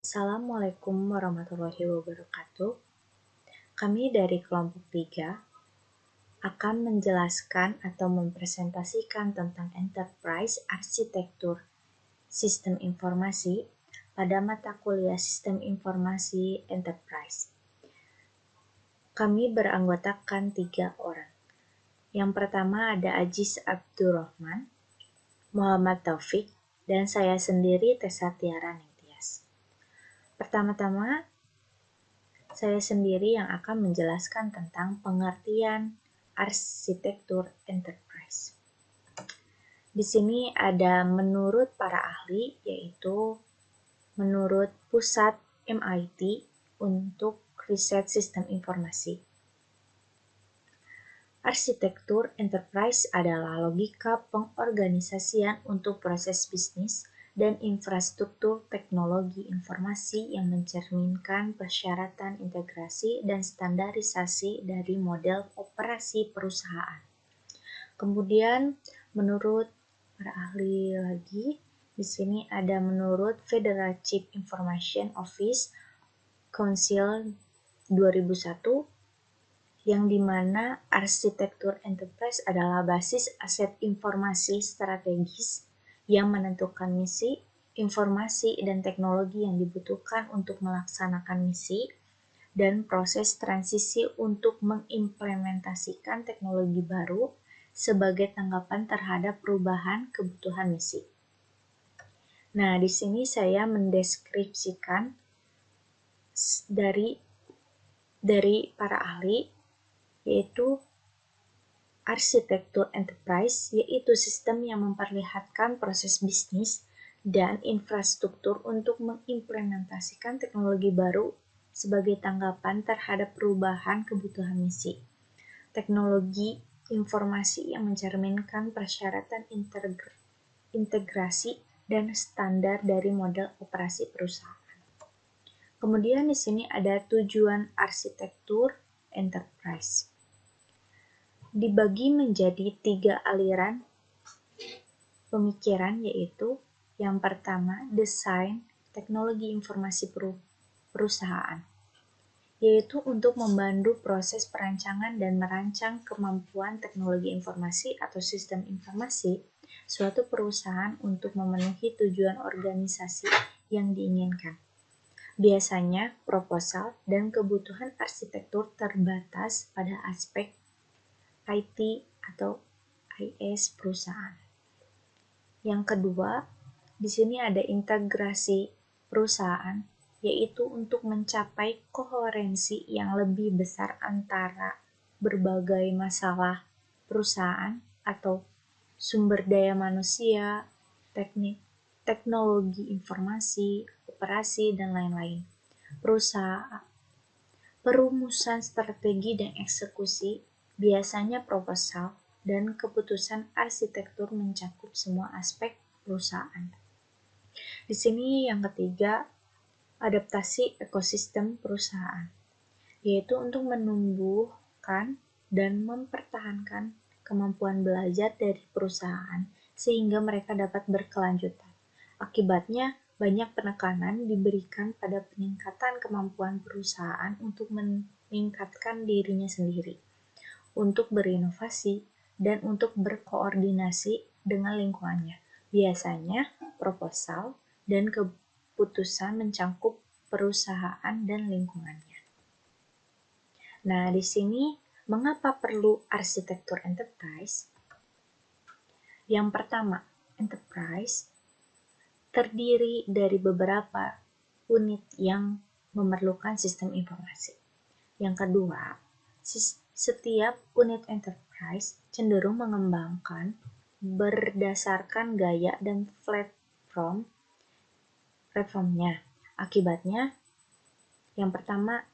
Assalamualaikum warahmatullahi wabarakatuh. Kami dari kelompok 3 akan menjelaskan atau mempresentasikan tentang enterprise arsitektur sistem informasi pada mata kuliah sistem informasi enterprise. Kami beranggotakan 3 orang. Yang pertama ada Aziz Abdurrahman, Muhammad Taufik, dan saya sendiri Tessa Tiara Ningtyas. Pertama-tama, saya sendiri yang akan menjelaskan tentang pengertian arsitektur enterprise. Di sini ada menurut para ahli, yaitu menurut Pusat MIT untuk Riset Sistem Informasi. Arsitektur enterprise adalah logika pengorganisasian untuk proses bisnis dan infrastruktur teknologi informasi yang mencerminkan persyaratan integrasi dan standarisasi dari model operasi perusahaan. Kemudian, menurut para ahli lagi, di sini ada menurut Federal Chief Information Office Council 2001, yang dimana arsitektur enterprise adalah basis aset informasi strategis yang menentukan misi, informasi, dan teknologi yang dibutuhkan untuk melaksanakan misi, dan proses transisi untuk mengimplementasikan teknologi baru sebagai tanggapan terhadap perubahan kebutuhan misi. Nah, di sini saya mendeskripsikan dari para ahli, yaitu arsitektur enterprise, yaitu sistem yang memperlihatkan proses bisnis dan infrastruktur untuk mengimplementasikan teknologi baru sebagai tanggapan terhadap perubahan kebutuhan misi. Teknologi informasi yang mencerminkan persyaratan integrasi dan standar dari model operasi perusahaan. Kemudian di sini ada tujuan arsitektur enterprise. Dibagi menjadi 3 aliran pemikiran, yaitu yang pertama, desain teknologi informasi perusahaan, yaitu untuk membantu proses perancangan dan merancang kemampuan teknologi informasi atau sistem informasi suatu perusahaan untuk memenuhi tujuan organisasi yang diinginkan. Biasanya, proposal dan kebutuhan arsitektur terbatas pada aspek IT atau IS perusahaan. Yang kedua, di sini ada integrasi perusahaan, yaitu untuk mencapai koherensi yang lebih besar antara berbagai masalah perusahaan atau sumber daya manusia, teknologi informasi, operasi, dan lain-lain. Perumusan strategi dan eksekusi, biasanya proposal dan keputusan arsitektur mencakup semua aspek perusahaan. Di sini yang ketiga, adaptasi ekosistem perusahaan, yaitu untuk menumbuhkan dan mempertahankan kemampuan belajar dari perusahaan sehingga mereka dapat berkelanjutan. Akibatnya, banyak penekanan diberikan pada peningkatan kemampuan perusahaan untuk meningkatkan dirinya sendiri, untuk berinovasi, dan untuk berkoordinasi dengan lingkungannya. Biasanya, proposal dan keputusan mencakup perusahaan dan lingkungannya. Nah, di sini mengapa perlu arsitektur enterprise? Yang pertama, enterprise terdiri dari beberapa unit yang memerlukan sistem informasi. Yang kedua, setiap unit enterprise cenderung mengembangkan berdasarkan gaya dan platformnya. Akibatnya, yang pertama,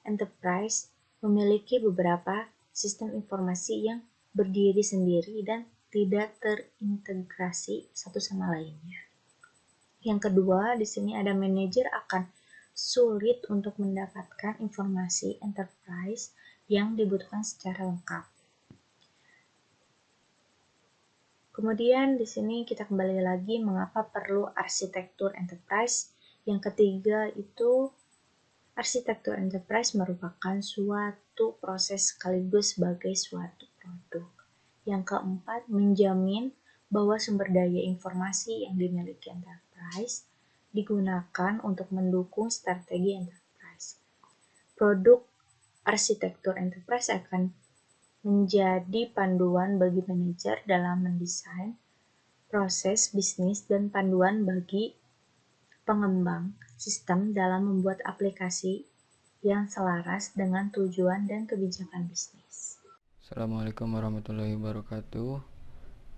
enterprise memiliki beberapa sistem informasi yang berdiri sendiri dan tidak terintegrasi satu sama lainnya. Yang kedua, di sini ada manajer akan sulit untuk mendapatkan informasi enterprise yang dibutuhkan secara lengkap. Kemudian di sini kita kembali lagi mengapa perlu arsitektur enterprise, Yang ketiga itu arsitektur enterprise merupakan suatu proses sekaligus sebagai suatu produk. Yang keempat, menjamin bahwa sumber daya informasi yang dimiliki enterprise digunakan untuk mendukung strategi enterprise. Produk arsitektur enterprise akan menjadi panduan bagi manajer dalam mendesain proses bisnis dan panduan bagi pengembang sistem dalam membuat aplikasi yang selaras dengan tujuan dan kebijakan bisnis. Assalamualaikum warahmatullahi wabarakatuh.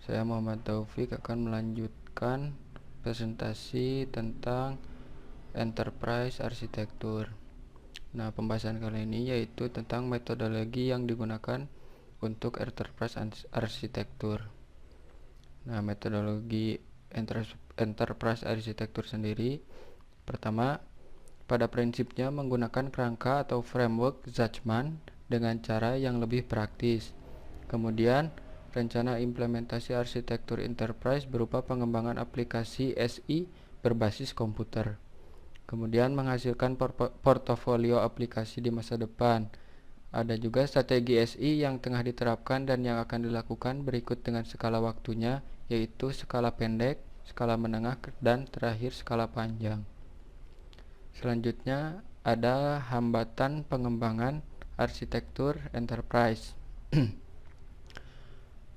Saya Muhammad Taufik akan melanjutkan presentasi tentang Enterprise Arsitektur. Nah, pembahasan kali ini yaitu tentang metodologi yang digunakan untuk Enterprise Arsitektur. Nah, metodologi Enterprise Arsitektur sendiri, pertama, pada prinsipnya menggunakan kerangka atau framework Zajman dengan cara yang lebih praktis. Kemudian, rencana implementasi arsitektur enterprise berupa pengembangan aplikasi SI berbasis komputer. Kemudian menghasilkan portofolio aplikasi di masa depan. Ada juga strategi SI yang tengah diterapkan dan yang akan dilakukan berikut dengan skala waktunya, yaitu skala pendek, skala menengah, dan terakhir skala panjang. Selanjutnya ada hambatan pengembangan arsitektur enterprise.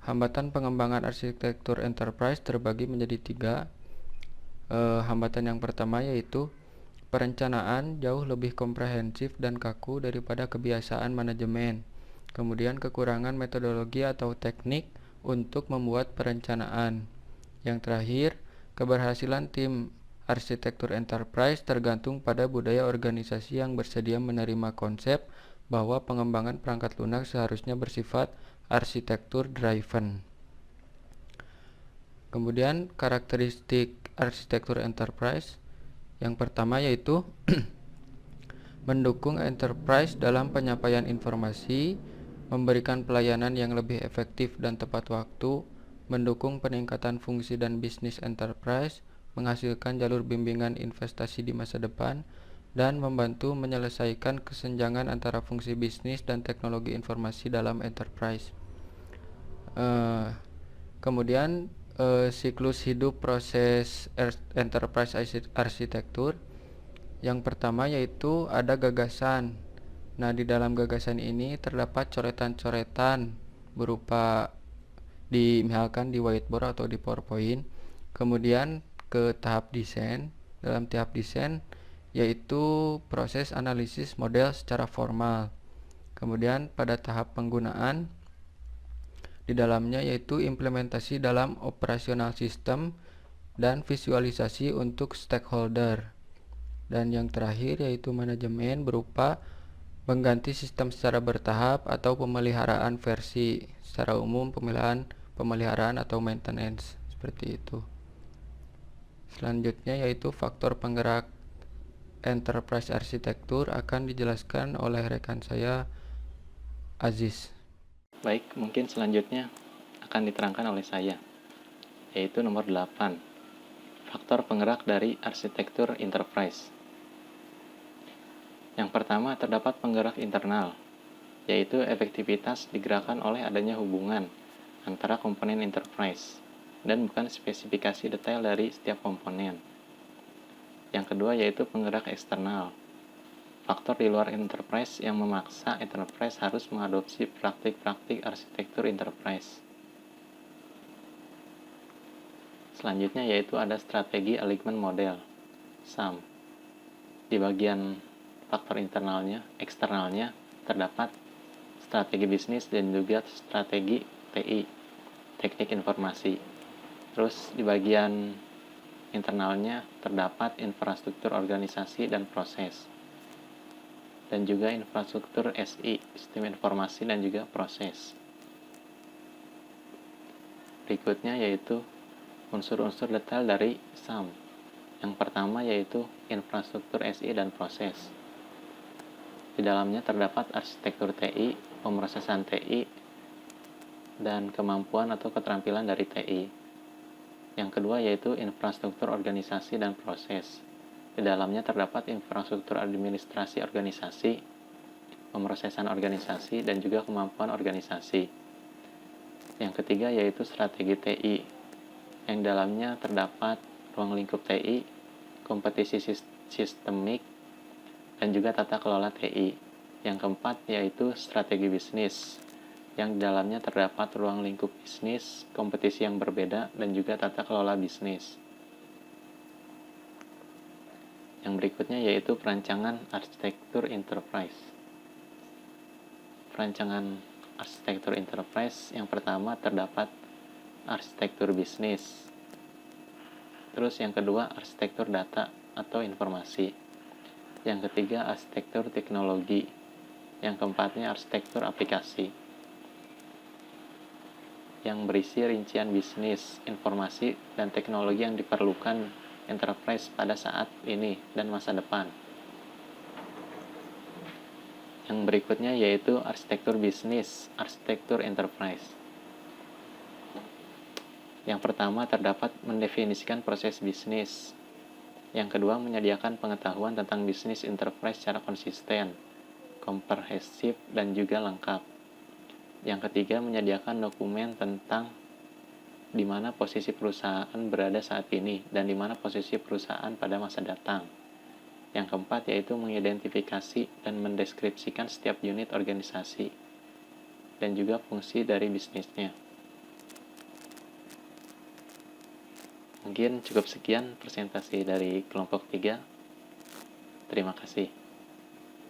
Hambatan pengembangan arsitektur enterprise terbagi menjadi tiga. Hambatan yang pertama yaitu perencanaan jauh lebih komprehensif dan kaku daripada kebiasaan manajemen. Kemudian kekurangan metodologi atau teknik untuk membuat perencanaan. Yang terakhir, keberhasilan tim arsitektur enterprise tergantung pada budaya organisasi yang bersedia menerima konsep bahwa pengembangan perangkat lunak seharusnya bersifat arsitektur driven. Kemudian karakteristik arsitektur enterprise yang pertama yaitu mendukung enterprise dalam penyampaian informasi, memberikan pelayanan yang lebih efektif dan tepat waktu, mendukung peningkatan fungsi dan bisnis enterprise, menghasilkan jalur bimbingan investasi di masa depan, dan membantu menyelesaikan kesenjangan antara fungsi bisnis dan teknologi informasi dalam enterprise. Kemudian siklus hidup proses enterprise arsitektur. Yang pertama yaitu ada gagasan. Nah, di dalam gagasan ini terdapat coretan-coretan berupa misalkan di whiteboard atau di PowerPoint. Kemudian ke tahap desain. Dalam tahap desain yaitu proses analisis model secara formal. Kemudian pada tahap penggunaan di dalamnya yaitu implementasi dalam operasional sistem dan visualisasi untuk stakeholder. Dan yang terakhir yaitu manajemen berupa mengganti sistem secara bertahap atau pemeliharaan versi. Secara umum pemeliharaan atau maintenance seperti itu. Selanjutnya yaitu faktor penggerak enterprise arsitektur akan dijelaskan oleh rekan saya Aziz. Baik, mungkin selanjutnya akan diterangkan oleh saya, yaitu nomor 8, faktor penggerak dari arsitektur enterprise. Yang pertama, terdapat penggerak internal, yaitu efektivitas digerakkan oleh adanya hubungan antara komponen enterprise, dan bukan spesifikasi detail dari setiap komponen. Yang kedua, yaitu penggerak eksternal, faktor di luar enterprise yang memaksa enterprise harus mengadopsi praktik-praktik arsitektur enterprise. Selanjutnya yaitu ada strategi alignment model, SAM. Di bagian faktor eksternalnya terdapat strategi bisnis dan juga strategi TI, teknik informasi. Terus di bagian internalnya terdapat infrastruktur organisasi dan proses, dan juga infrastruktur SI, sistem informasi dan juga proses. Berikutnya yaitu unsur-unsur detail dari SAM. Yang pertama yaitu infrastruktur SI dan proses. Di dalamnya terdapat arsitektur TI, pemrosesan TI, dan kemampuan atau keterampilan dari TI. Yang kedua yaitu infrastruktur organisasi dan proses. Di dalamnya terdapat infrastruktur administrasi organisasi, pemrosesan organisasi, dan juga kemampuan organisasi. Yang ketiga yaitu strategi TI, yang dalamnya terdapat ruang lingkup TI, kompetisi sistemik, dan juga tata kelola TI. Yang keempat yaitu strategi bisnis, yang di dalamnya terdapat ruang lingkup bisnis, kompetisi yang berbeda, dan juga tata kelola bisnis. Yang berikutnya yaitu perancangan arsitektur enterprise. Perancangan arsitektur enterprise yang pertama terdapat arsitektur bisnis. Terus yang kedua arsitektur data atau informasi. Yang ketiga arsitektur teknologi. Yang keempatnya arsitektur aplikasi. Yang berisi rincian bisnis, informasi, dan teknologi yang diperlukan enterprise pada saat ini dan masa depan. Yang berikutnya yaitu arsitektur bisnis, arsitektur enterprise. Yang pertama terdapat mendefinisikan proses bisnis. Yang kedua menyediakan pengetahuan tentang bisnis enterprise secara konsisten, komprehensif, dan juga lengkap. Yang ketiga menyediakan dokumen tentang di mana posisi perusahaan berada saat ini dan di mana posisi perusahaan pada masa datang. Yang keempat yaitu mengidentifikasi dan mendeskripsikan setiap unit organisasi dan juga fungsi dari bisnisnya. Mungkin cukup sekian presentasi dari kelompok 3. Terima kasih.